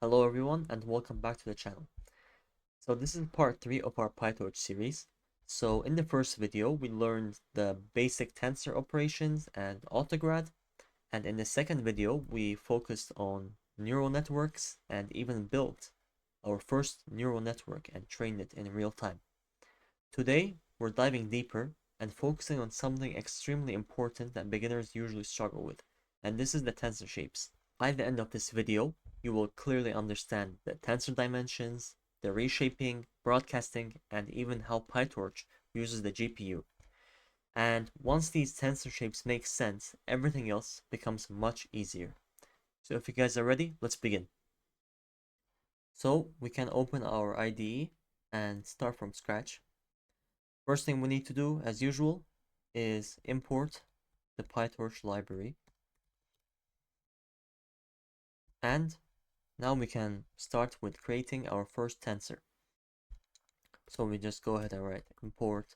Hello everyone and welcome back to the channel. So this is part 3 of our PyTorch series. So in the first video we learned the basic tensor operations and autograd, and in the second video we focused on neural networks and even built our first neural network and trained it in real time. Today we're diving deeper and focusing on something extremely important that beginners usually struggle with, and this is the tensor shapes. By the end of this video, you will clearly understand the tensor dimensions, the reshaping, broadcasting, and even how PyTorch uses the GPU. And once these tensor shapes make sense, everything else becomes much easier. So if you guys are ready, let's begin. So we can open our IDE and start from scratch. First thing we need to do, as usual, is import the PyTorch library. And now we can start with creating our first tensor. So we just go ahead and write import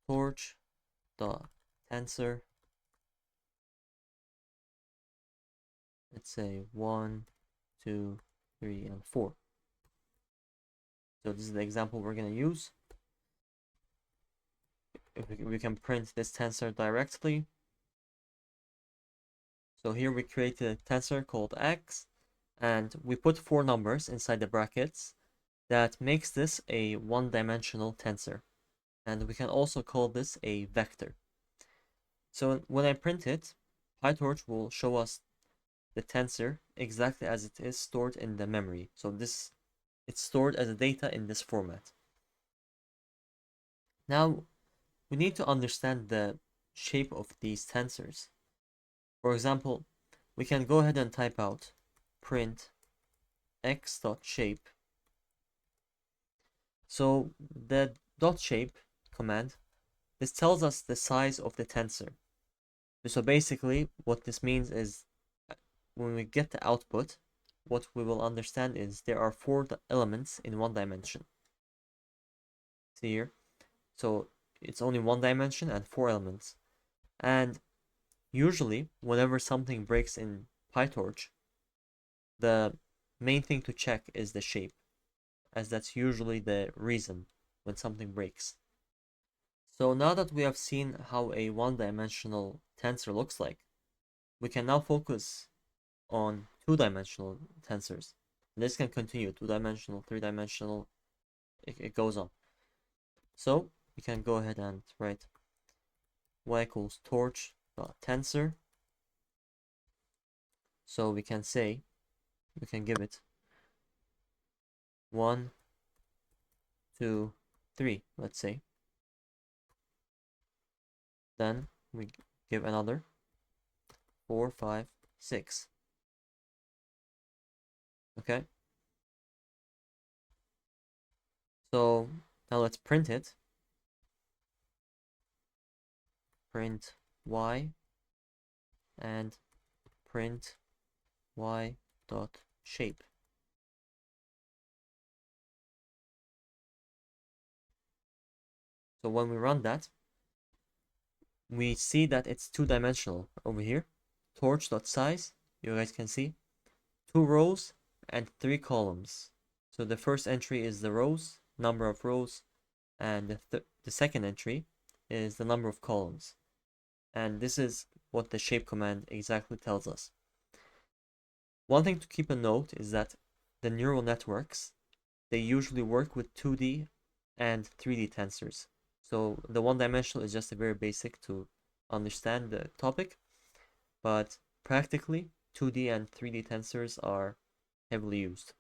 torch.tensor. Let's say 1, 2, 3, and 4. So this is the example we're going to use. If we can print this tensor directly. So here we created a tensor called x, and we put 4 numbers inside the brackets. That makes this a one-dimensional tensor. And we can also call this a vector. So when I print it, PyTorch will show us the tensor exactly as it is stored in the memory. So it's stored as a data in this format. Now we need to understand the shape of these tensors. For example, we can go ahead and type out print x.shape. So the .shape command, this tells us the size of the tensor. So basically what this means is when we get the output, what we will understand is there are 4 elements in one dimension. See here? So it's only one dimension and 4 elements. And usually, whenever something breaks in PyTorch, the main thing to check is the shape, as that's usually the reason when something breaks. So now that we have seen how a one-dimensional tensor looks like, we can now focus on two-dimensional tensors. This can continue, two-dimensional, three-dimensional, it goes on. So we can go ahead and write y equals torch.tensor. So we can say, we can give it 1, 2, 3, let's say. Then we give another 4, 5, 6. Okay. So now let's print it. Print y and print y dot shape. So when we run that, we see that it's two-dimensional over here. Torch.size, you guys can see 2 rows and 3 columns. So the first entry is the rows, number of rows, and the second entry is the number of columns. And this is what the shape command exactly tells us. One thing to keep a note is that the neural networks, they usually work with 2D and 3D tensors. So the one-dimensional is just a very basic to understand the topic, but practically 2D and 3D tensors are heavily used.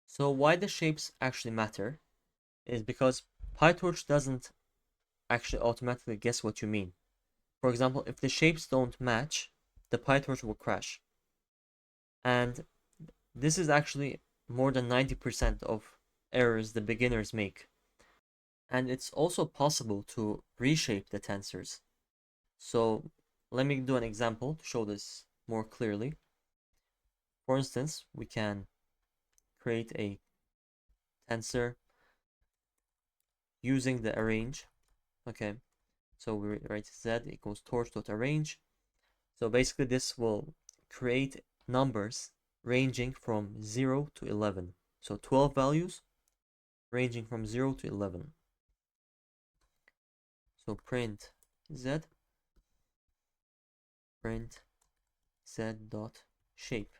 So why the shapes actually matter is because PyTorch doesn't actually automatically guess what you mean. For example, if the shapes don't match, the PyTorch will crash. And this is actually more than 90% of errors the beginners make. And it's also possible to reshape the tensors. So let me do an example to show this more clearly. For instance, we can create a tensor using the arrange. Okay, so we write z equals torch.arrange. So basically this will create numbers ranging from 0 to 11. So 12 values ranging from 0 to 11. So print z dot shape.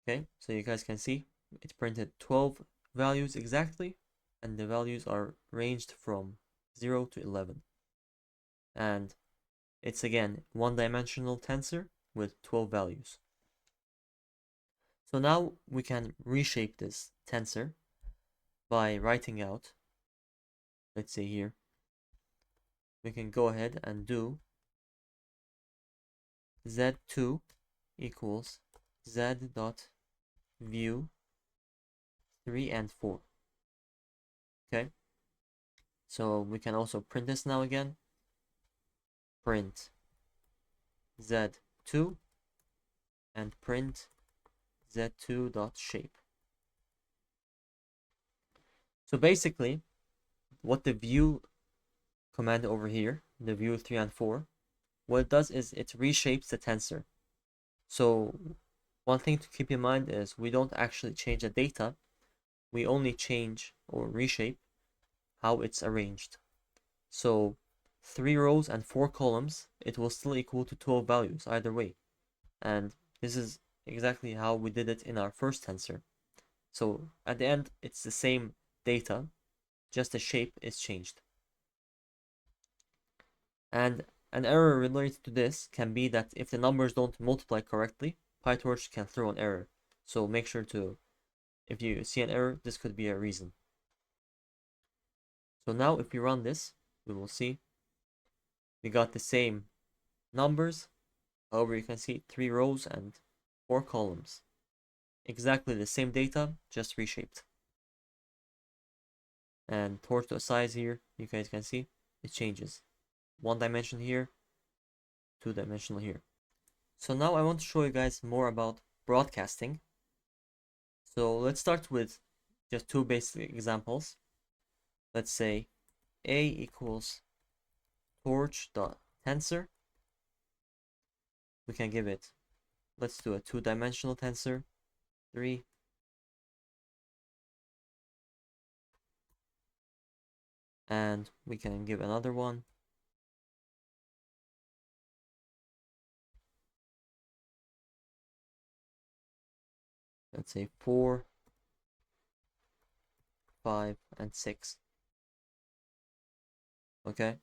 Okay, so you guys can see it printed 12 values exactly, and the values are ranged from 0 to 11. And it's again one-dimensional tensor with 12 values. So now we can reshape this tensor by writing out, let's say here, we can go ahead and do z2 equals z dot view 3 and 4. Okay, so we can also print this now again. Print z2 and print z2 dot shape. So basically, what the view command over here, the view 3 and 4, what it does is it reshapes the tensor. So one thing to keep in mind is we don't actually change the data, we only change or reshape how it's arranged. So 3 rows and 4 columns, it will still equal to 12 values either way. And this is exactly how we did it in our first tensor. So at the end, it's the same data, just the shape is changed. And an error related to this can be that if the numbers don't multiply correctly, PyTorch can throw an error. So make sure to, if you see an error, this could be a reason. So now if we run this, we will see we got the same numbers. However, you can see 3 rows and 4 columns. Exactly the same data, just reshaped. And torch to size here, you guys can see it changes. 1 dimension here, 2 dimensional here. So now I want to show you guys more about broadcasting. So let's start with just 2 basic examples. Let's say A equals torch.tensor. We can give it, let's do a 2-dimensional tensor, 3. And we can give another one. Let's say 4, 5, and 6. Okay.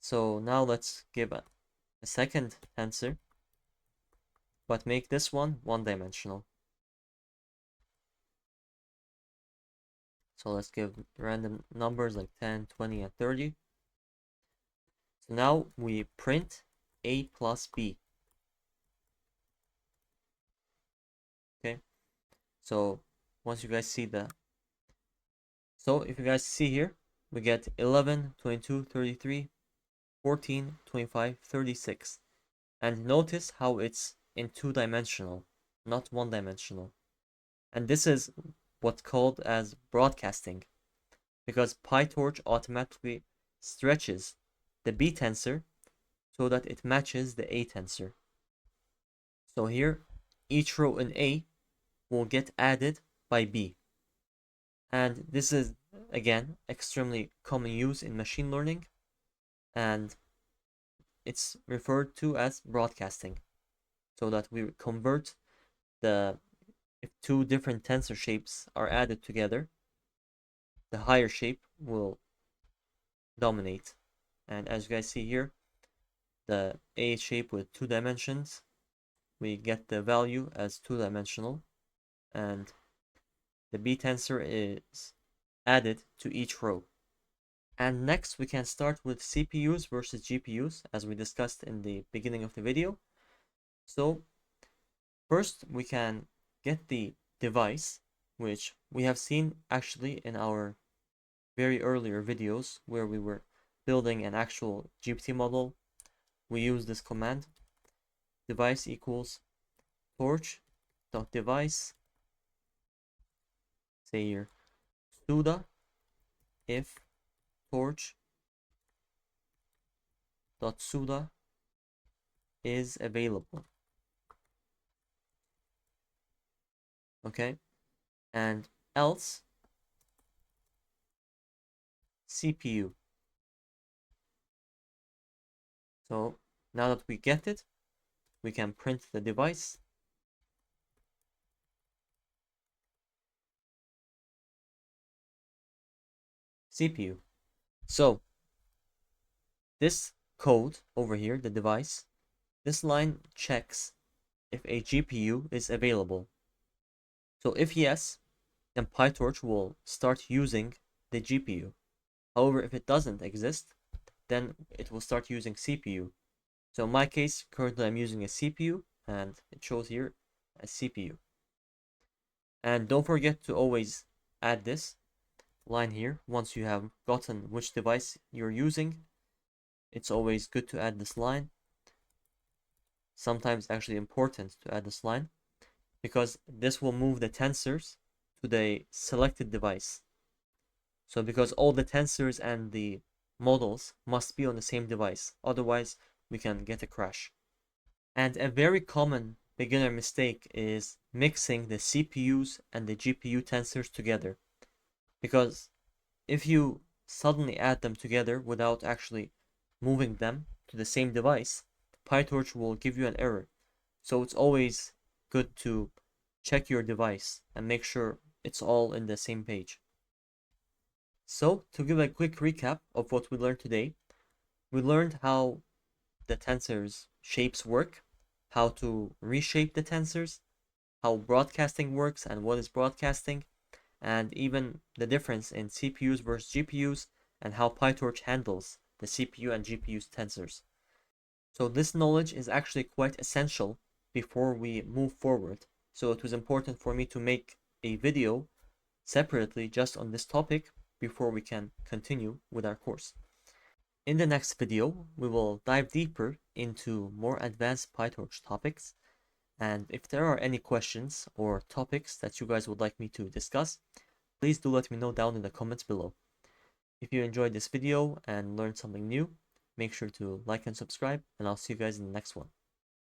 So now let's give a second tensor, but make this one 1-dimensional. So let's give random numbers like 10, 20, and 30. So now we print A plus B. Okay. So once you guys see so if you guys see here, we get 11, 22, 33, 14, 25, 36. And notice how it's in 2-dimensional, not 1-dimensional. And this is what's called as broadcasting, because PyTorch automatically stretches the B tensor so that it matches the A tensor. So here, each row in A will get added by B. And this is, again, extremely common use in machine learning, and it's referred to as broadcasting, so that we convert if 2 different tensor shapes are added together, the higher shape will dominate. And as you guys see here, the A shape with 2 dimensions, we get the value as 2-dimensional, and the B tensor is added to each row. And next we can start with CPUs versus GPUs, as we discussed in the beginning of the video. So first we can get the device, which we have seen actually in our very earlier videos where we were building an actual GPT model. We use this command, device equals torch.device, say here, sudo if torch.suda is available. Okay, and else CPU. So now that we get it, we can print the device. CPU. So this code over here, the device, this line checks if a GPU is available. So if yes, then PyTorch will start using the GPU. However, if it doesn't exist, then it will start using CPU. So in my case, currently I'm using a CPU, and it shows here a CPU. And don't forget to always add this line here once you have gotten which device you're using. It's always good to add this line. Sometimes actually important to add this line, because this will move the tensors to the selected device. So because all the tensors and the models must be on the same device, otherwise we can get a crash. And a very common beginner mistake is mixing the CPUs and the GPU tensors together, because if you suddenly add them together without actually moving them to the same device, PyTorch will give you an error. So it's always good to check your device and make sure it's all in the same page. So to give a quick recap of what we learned today, we learned how the tensors shapes work, how to reshape the tensors, how broadcasting works and what is broadcasting, and even the difference in CPUs versus GPUs, and how PyTorch handles the CPU and GPU's tensors. So this knowledge is actually quite essential before we move forward. So it was important for me to make a video separately just on this topic before we can continue with our course. In the next video, we will dive deeper into more advanced PyTorch topics. And if there are any questions or topics that you guys would like me to discuss, please do let me know down in the comments below. If you enjoyed this video and learned something new, make sure to like and subscribe, and I'll see you guys in the next one.